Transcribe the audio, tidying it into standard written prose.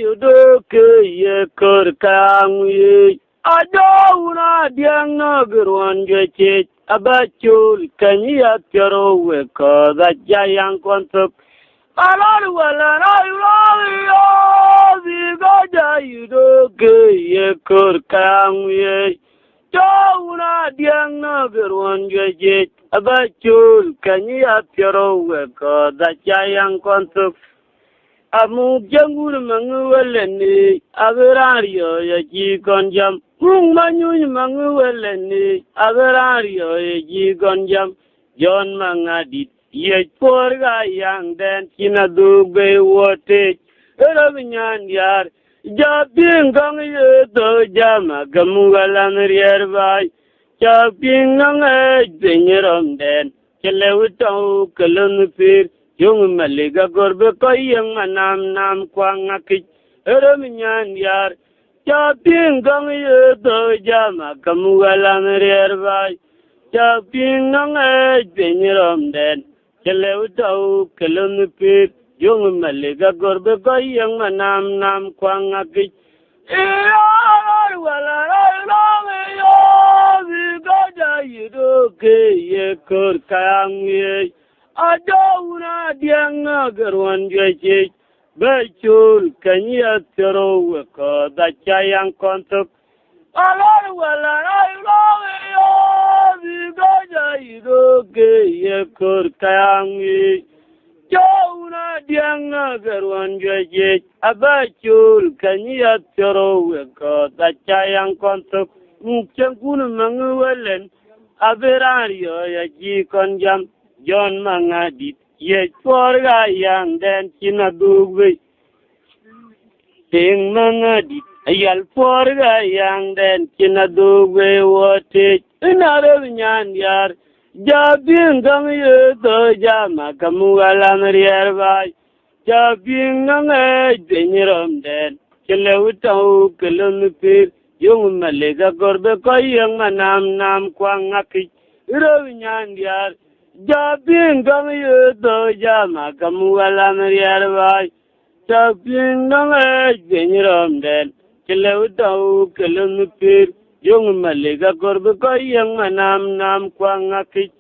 yu do ke ye kor kang ye. Adawuna diang na gerwan jece abachul kanya tero we ko da jayang kontok. Alal wala na yo biga jayu do ke ye kor kang ye. Adawuna diang na gerwan jece abachul kanya tero we ko da jayang kontok. Amu jangul manguweleni aberario ya ji konjam mung manyun manguweleni aberario ya ji konjam John mangadit ye porga yang den kina dugbe wote erabinyan yar japing kang ye to jama gamugalan rierbai japing nang e benyerom den kelewtau kelun pir yung maliga gorbe ko yung nam kwang akit ereminyan yar chaping kang yeto jama kamugalan rierbai chaping nang benyerom den kelewtau kelunupit yung maliga gorbe ko yung nam kwang akit iyar wala lang yo bigaja yido ke ye kor kang ye Adawuna diang na gerwan jece bechul kanya tero weko da chayang kontok alar wala yo bigaja yido ke ye kor kayang ye Jawuna diang na gerwan jece abechul kanya tero weko da chayang kontok mchangkunu manguwelen aberario ya ji konjam John mangadit ye porga yang den kina dugbe ting mangadit ayal porga yang den kina dugbe wote inare nyan yar jabing gang ye to jama kamugalan rierbai jabing nang denyerom den kelewtau kelunupir yung malega gorbe ko yung nam kwang akit iro nyan yar Japing kang yeto jama kamugalan rierbai Japing nang benyerom den kelewtau kelunupir yung maliga gorbe ko yung nam kwang akit